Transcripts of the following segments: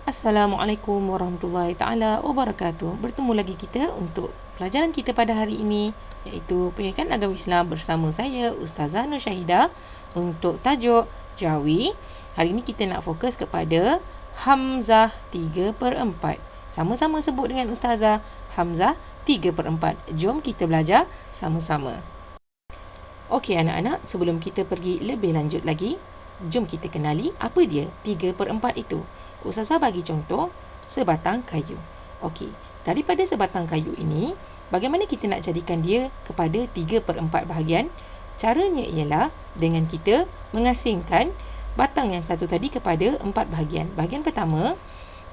Assalamualaikum warahmatullahi taala wabarakatuh. Bertemu lagi kita untuk pelajaran kita pada hari ini, iaitu Pendidikan Agama Islam bersama saya Ustazah Nur Syahidah untuk tajuk Jawi. Hari ini kita nak fokus kepada Hamzah 3/4. Sama-sama sebut dengan Ustazah, Hamzah 3/4. Jom kita belajar sama-sama. Okey anak-anak, sebelum kita pergi lebih lanjut lagi, jom kita kenali apa dia 3/4 itu. Ustazah bagi contoh sebatang kayu. Okey, daripada sebatang kayu ini, bagaimana kita nak jadikan dia kepada 3/4 bahagian? Caranya ialah dengan kita mengasingkan batang yang satu tadi kepada 4 bahagian. Bahagian pertama,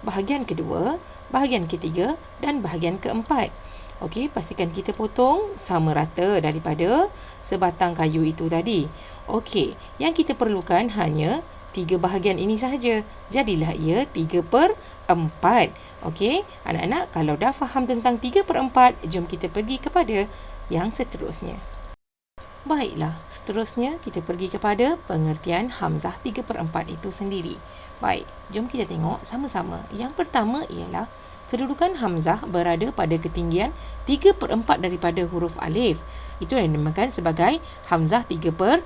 bahagian kedua, bahagian ketiga dan bahagian keempat. Okey, pastikan kita potong sama rata daripada sebatang kayu itu tadi. Okey, yang kita perlukan hanya 3 bahagian ini sahaja. Jadilah ia 3/4. Okey, anak-anak kalau dah faham tentang 3/4, jom kita pergi kepada yang seterusnya. Baiklah, seterusnya kita pergi kepada pengertian Hamzah 3/4 itu sendiri. Baik, jom kita tengok sama-sama. Yang pertama ialah kedudukan Hamzah berada pada ketinggian 3/4 daripada huruf alif. Itu yang dinamakan sebagai Hamzah 3/4.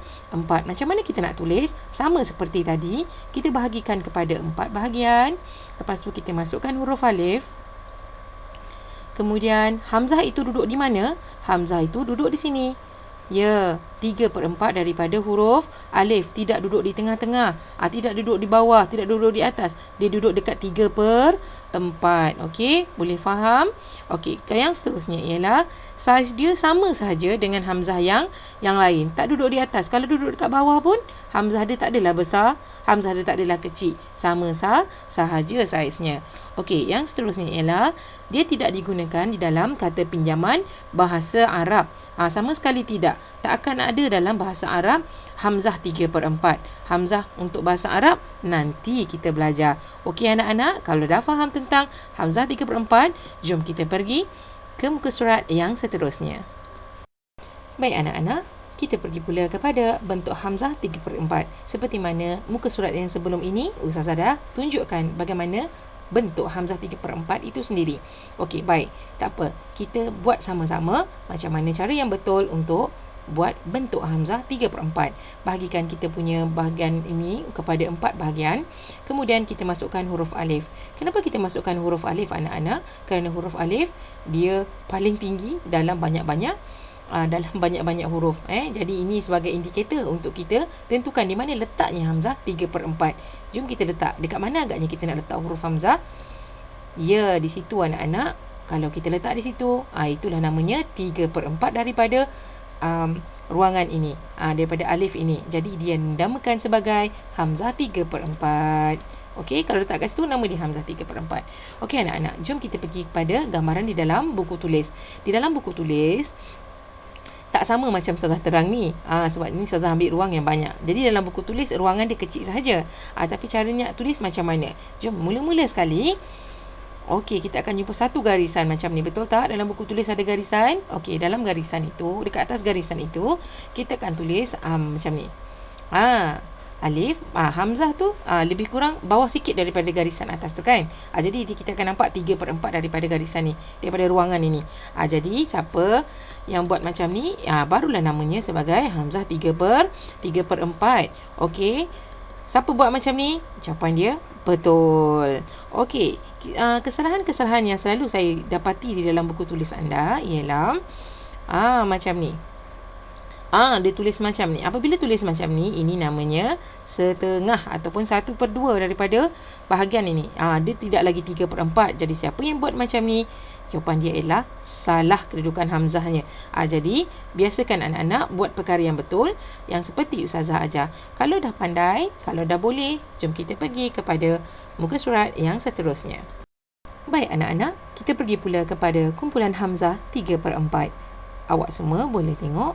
Macam mana kita nak tulis? Sama seperti tadi, kita bahagikan kepada 4 bahagian. Lepas tu kita masukkan huruf alif. Kemudian Hamzah itu duduk di mana? Hamzah itu duduk di sini. Ya, 3/4 daripada huruf alif. Tidak duduk di tengah-tengah, tidak duduk di bawah, tidak duduk di atas. Dia duduk dekat 3/4. Okey, boleh faham? Okey, yang seterusnya ialah saiz dia sama sahaja dengan Hamzah yang lain. Tak duduk di atas. Kalau duduk dekat bawah pun, Hamzah dia tak adalah besar, Hamzah dia tak adalah kecil. Sama sahaja saiznya. Okey, yang seterusnya ialah dia tidak digunakan di dalam kata pinjaman bahasa Arab. Sama sekali tidak. Tak akan ada dalam bahasa Arab Hamzah 3/4. Hamzah untuk bahasa Arab nanti kita belajar. Okey anak-anak, kalau dah faham tentang Hamzah 3/4, jom kita pergi ke muka surat yang seterusnya. Baik anak-anak, kita pergi pula kepada bentuk Hamzah 3/4. Seperti mana muka surat yang sebelum ini, Ustazah dah tunjukkan bagaimana bentuk Hamzah 3/4 itu sendiri. Okey, baik. Tak apa. Kita buat sama-sama macam mana cara yang betul untuk buat bentuk Hamzah 3/4. Bahagikan kita punya bahagian ini kepada 4 bahagian. Kemudian kita masukkan huruf alif. Kenapa kita masukkan huruf alif anak-anak? Kerana huruf alif dia paling tinggi dalam banyak-banyak huruf. Jadi ini sebagai indikator untuk kita tentukan di mana letaknya Hamzah 3/4. Jom kita letak. Dekat mana agaknya kita nak letak huruf Hamzah? Ya, di situ anak-anak. Kalau kita letak di situ, itulah namanya 3/4 daripada ruangan ini, daripada alif ini. Jadi dia dinamakan sebagai Hamzah 3/4. Okey, kalau letak kat situ nama dia Hamzah 3/4. Okey anak-anak, jom kita pergi kepada gambaran di dalam buku tulis. Di dalam buku tulis tak sama macam Ustazah terang ni. Sebab ni Ustazah ambil ruang yang banyak. Jadi dalam buku tulis ruangan dia kecil sahaja. Tapi caranya tulis macam mana? Jom mula-mula sekali. Okey, kita akan jumpa satu garisan macam ni. Betul tak? Dalam buku tulis ada garisan. Okey, dalam garisan itu, dekat atas garisan itu, kita akan tulis macam ni. Alif, Hamzah tu lebih kurang bawah sikit daripada garisan atas tu kan. Jadi kita akan nampak 3/4 daripada garisan ni, daripada ruangan ini. Jadi siapa yang buat macam ni, barulah namanya sebagai Hamzah 3/4. Okey, siapa buat macam ni? Jawapan dia betul. Okey, kesalahan-kesalahan yang selalu saya dapati di dalam buku tulis anda ialah macam ni. Dia tulis macam ni. Apabila tulis macam ni, ini namanya setengah ataupun 1/2 daripada bahagian ini. Dia tidak lagi 3/4. Jadi siapa yang buat macam ni? Jawapan dia ialah salah kedudukan Hamzahnya. Jadi biasakan anak-anak buat perkara yang betul, yang seperti Ustazah ajar. Kalau dah pandai, kalau dah boleh, jom kita pergi kepada muka surat yang seterusnya. Baik anak-anak, kita pergi pula kepada kumpulan Hamzah 3/4. Awak semua boleh tengok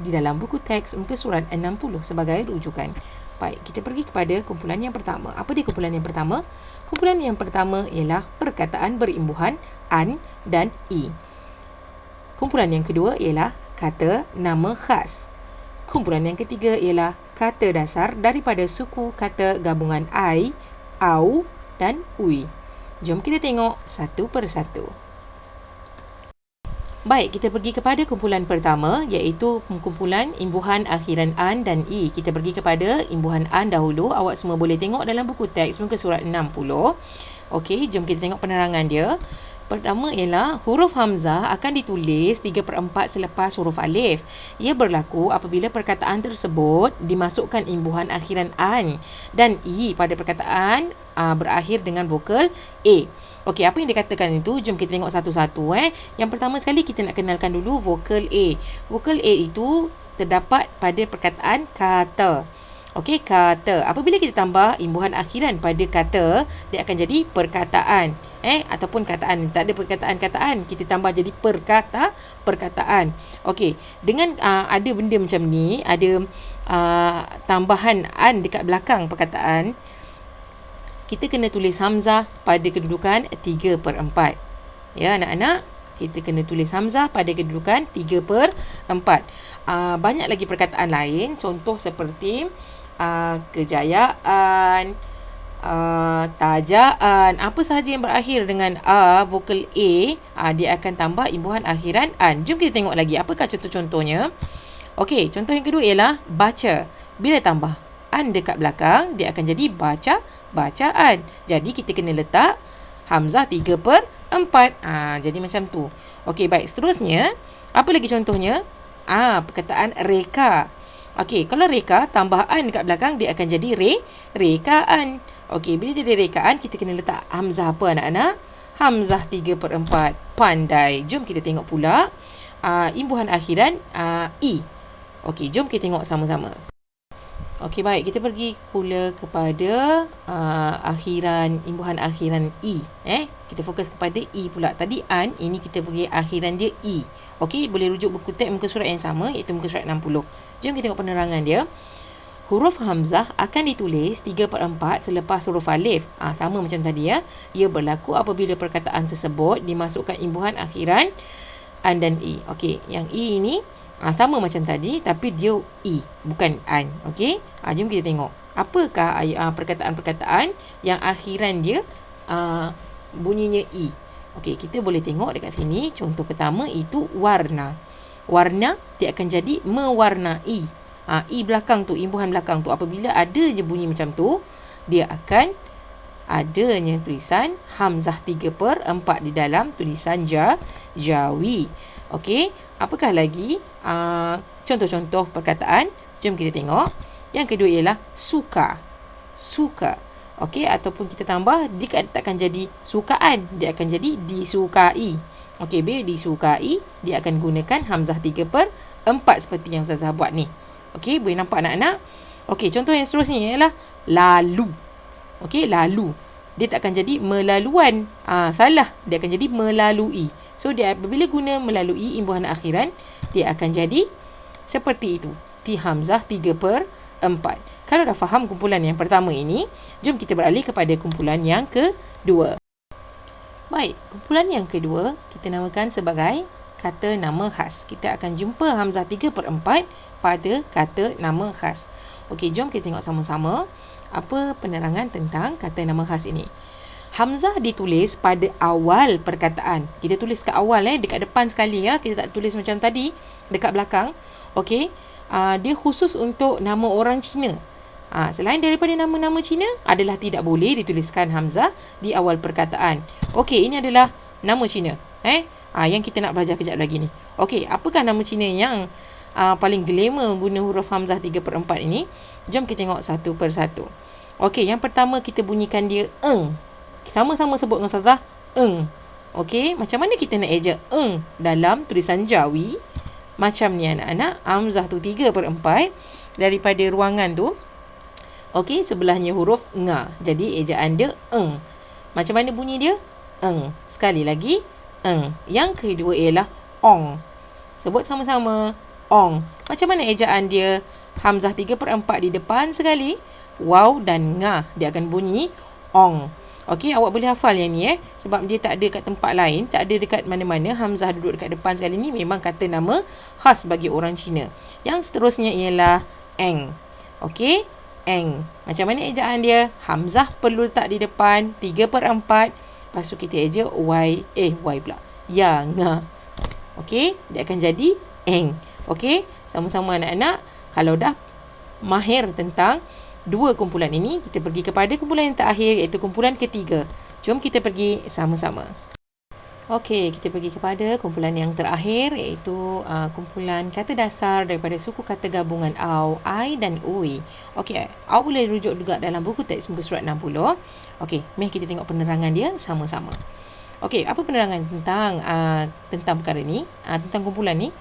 di dalam buku teks muka surat 60 sebagai rujukan. Baik, kita pergi kepada kumpulan yang pertama. Apa dia kumpulan yang pertama? Kumpulan yang pertama ialah perkataan berimbuhan an dan i. Kumpulan yang kedua ialah kata nama khas. Kumpulan yang ketiga ialah kata dasar daripada suku kata gabungan ai, au dan ui. Jom kita tengok satu persatu. Baik, kita pergi kepada kumpulan pertama, iaitu kumpulan imbuhan akhiran an dan i. Kita pergi kepada imbuhan an dahulu. Awak semua boleh tengok dalam buku teks muka surat 60. Okey, jom kita tengok penerangan dia. Pertama ialah huruf hamzah akan ditulis 3/4 selepas huruf alif. Ia berlaku apabila perkataan tersebut dimasukkan imbuhan akhiran an dan i pada perkataan berakhir dengan vokal a. Okey, apa yang dikatakan itu? Jom kita tengok satu-satu. Yang pertama sekali kita nak kenalkan dulu vokal A. Vokal A itu terdapat pada perkataan kata. Okey, kata. Apabila kita tambah imbuhan akhiran pada kata, dia akan jadi perkataan. Ataupun kataan. Tak ada perkataan-kataan. Kita tambah jadi perkataan. Okey, dengan ada benda macam ni, ada tambahan an dekat belakang perkataan, kita kena tulis hamzah pada kedudukan 3/4. Ya, anak-anak, kita kena tulis hamzah pada kedudukan 3/4. Banyak lagi perkataan lain, contoh seperti kejayaan, tajaan, apa sahaja yang berakhir dengan vokal A, dia akan tambah imbuhan akhiran an. Jom kita tengok lagi, apakah contoh-contohnya? Okey, contoh yang kedua ialah baca. Bila tambah an dekat belakang, dia akan jadi bacaan. Jadi kita kena letak hamzah 3/4. Jadi macam tu. Okey, baik. Seterusnya, apa lagi contohnya? Perkataan reka. Okey, kalau reka tambah an dekat belakang, dia akan jadi rekaan. Okey, bila jadi rekaan, kita kena letak hamzah apa, anak-anak? Hamzah 3/4. Pandai. Jom kita tengok pula imbuhan akhiran i. Okey, jom kita tengok sama-sama. Okey, baik, kita pergi pula kepada imbuhan akhiran i. Kita fokus kepada i pula. Tadi an, ini kita pergi akhiran dia i. Okey, boleh rujuk buku teks muka surat yang sama, iaitu muka surat 60. Jom kita tengok penerangan dia. Huruf hamzah akan ditulis 3/4 selepas huruf alif. Sama macam tadi ya. Ia berlaku apabila perkataan tersebut dimasukkan imbuhan akhiran an dan i. Okey, yang i ini sama macam tadi, tapi dia i, bukan an. Okey, jom kita tengok apakah perkataan-perkataan yang akhiran dia bunyinya i. Okey, kita boleh tengok dekat sini. Contoh pertama itu warna. Warna dia akan jadi mewarnai. I belakang tu, imbuhan belakang tu, apabila ada je bunyi macam tu, dia akan adanya tulisan hamzah 3/4 di dalam tulisan jawi. Okey, apakah lagi contoh-contoh perkataan? Jom kita tengok. Yang kedua ialah suka. Okey, ataupun kita tambah, dia takkan jadi sukaan, dia akan jadi disukai. Okey, bila disukai, dia akan gunakan hamzah 3/4 seperti yang Ustazah buat ni. Okey, boleh nampak anak-anak? Okey, contoh yang seterusnya ialah lalu. Okey, lalu. Dia tak akan jadi melaluan. Salah. Dia akan jadi melalui. So, dia apabila guna melalui imbuhan akhiran, dia akan jadi seperti itu. Hamzah 3/4. Kalau dah faham kumpulan yang pertama ini, jom kita beralih kepada kumpulan yang kedua. Baik, kumpulan yang kedua kita namakan sebagai kata nama khas. Kita akan jumpa hamzah 3/4 pada kata nama khas. Okey, jom kita tengok sama-sama apa penerangan tentang kata nama khas ini. Hamzah ditulis pada awal perkataan. Kita tulis kat awal, dekat depan sekali ya. Kita tak tulis macam tadi dekat belakang. Okey. Dia khusus untuk nama orang Cina. Selain daripada nama-nama Cina, adalah tidak boleh dituliskan hamzah di awal perkataan. Okey, ini adalah nama Cina. Yang kita nak belajar kejap lagi ni. Okey, apakah nama Cina yang paling glamour guna huruf hamzah 3/4 ini? Jom kita tengok satu persatu. Okey, yang pertama kita bunyikan dia eng. Sama-sama sebut dengan Ustazah, eng. Okey, macam mana kita nak eja eng dalam tulisan Jawi? Macam ni anak-anak, hamzah tu 3/4 daripada ruangan tu. Okey, sebelahnya huruf nga. Jadi ejaan dia eng. Macam mana bunyi dia? Eng. Sekali lagi, eng. Yang kedua ialah ong. Sebut sama-sama, ong. Macam mana ejaan dia? Hamzah 3/4 di depan sekali, waw dan nga. Dia akan bunyi ong. Okey, awak boleh hafal yang ni sebab dia tak ada kat tempat lain, tak ada dekat mana-mana. Hamzah duduk dekat depan sekali ni, memang kata nama khas bagi orang Cina. Yang seterusnya ialah eng. Okey, eng. Macam mana ejaan dia? Hamzah perlu letak di depan 3/4. Lepas tu kita eja y pula. Ya, nga. Okey, dia akan jadi eng. Okey, sama-sama anak-anak. Kalau dah mahir tentang dua kumpulan ini, kita pergi kepada kumpulan yang terakhir, iaitu kumpulan ketiga. Jom kita pergi sama-sama. Okey, kita pergi kepada kumpulan yang terakhir, iaitu kumpulan kata dasar daripada suku kata gabungan au, ai dan ui. Okey, au boleh rujuk juga dalam buku teks muka surat 60. Okey, mari kita tengok penerangan dia sama-sama. Okey, apa penerangan tentang perkara ni, tentang kumpulan ni?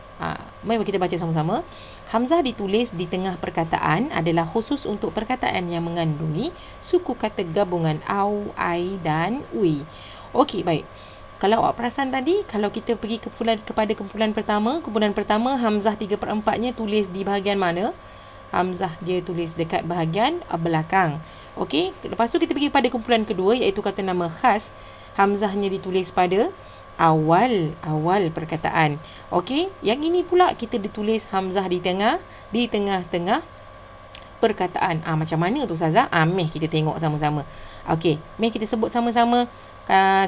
Mari kita baca sama-sama. Hamzah ditulis di tengah perkataan adalah khusus untuk perkataan yang mengandungi suku kata gabungan au, ai dan ui. Okey, baik. Kalau awak perasan tadi, kalau kita pergi kepada kumpulan pertama, Hamzah 3/4-nya tulis di bahagian mana? Hamzah dia tulis dekat bahagian belakang. Okey, lepas tu kita pergi pada kumpulan kedua, iaitu kata nama khas. Hamzahnya ditulis pada awal perkataan. Okey, yang ini pula kita ditulis Hamzah di tengah-tengah perkataan. Macam mana tu Ustazah? Meh kita tengok sama-sama. Okey, meh kita sebut sama-sama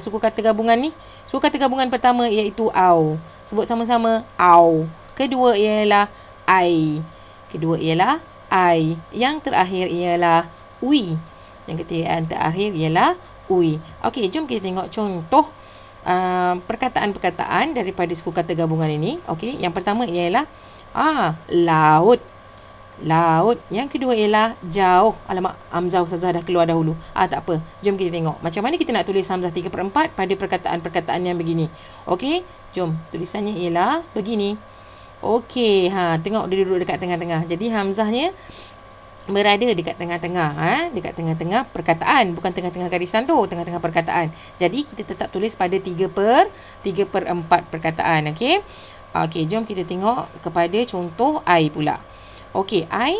suku kata gabungan ni. Suku kata gabungan pertama iaitu au. Sebut sama-sama au. Kedua ialah ai. Yang terakhir ialah ui. Yang terakhir ialah ui. Okey, jom kita tengok contoh perkataan-perkataan daripada suku kata gabungan ini. Okey, yang pertama ialah laut. Yang kedua ialah jauh. Alamak, Hamzah Ustazah dah keluar dahulu. Tak apa. Jom kita tengok macam mana kita nak tulis Hamzah 3/4 pada perkataan-perkataan yang begini. Okey, jom. Tulisannya ialah begini. Okey, tengok dia duduk dekat tengah-tengah. Jadi Hamzahnya berada dekat tengah-tengah, dekat tengah-tengah perkataan, bukan tengah-tengah garisan tu, tengah-tengah perkataan. Jadi kita tetap tulis pada 3/4 perkataan. Okey. Okey, jom kita tengok kepada contoh ai pula. Okey, ai,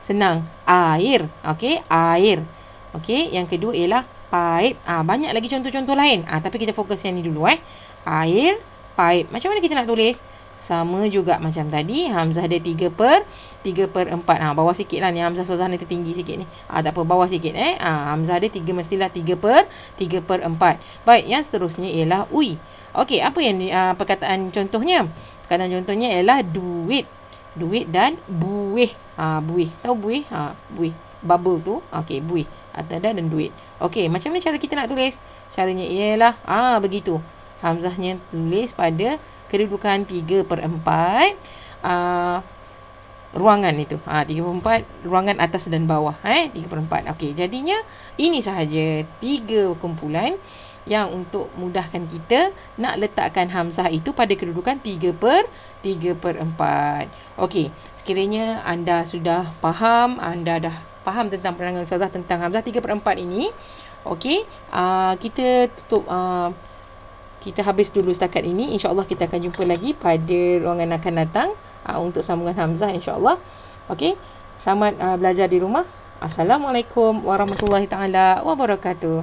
senang. Air. Okey, air. Okey, yang kedua ialah paip. Banyak lagi contoh-contoh lain. Tapi kita fokus yang ni dulu. Air, paip. Macam mana kita nak tulis? Sama juga macam tadi. Hamzah dia 3/4. Bawah sikit lah ni. Hamzah Ustazah ni tertinggi sikit ni. Tak apa, bawah sikit. Hamzah dia mestilah 3/4. Baik, yang seterusnya ialah ui. Okey, apa yang perkataan contohnya? Perkataan contohnya ialah duit. Duit dan buih. Buih. Tahu buih? Buih. Bubble tu. Okey, buih. Atau dan duit. Okey, macam mana cara kita nak tulis? Caranya ialah begitu. Hamzahnya tulis pada kedudukan 3/4 ruangan itu. 3/4 ruangan atas dan bawah. 3/4. Okey, jadinya ini sahaja 3 kumpulan yang untuk mudahkan kita nak letakkan Hamzah itu pada kedudukan 3/4. Okey, sekiranya anda sudah faham, anda dah faham tentang penerangan Ustazah tentang Hamzah 3/4 ini. Okey, kita tutup, kita habis dulu setakat ini. InsyaAllah kita akan jumpa lagi pada ruangan akan datang untuk sambungan Hamzah, insyaAllah. Okey, selamat belajar di rumah. Assalamualaikum warahmatullahi taala wabarakatuh.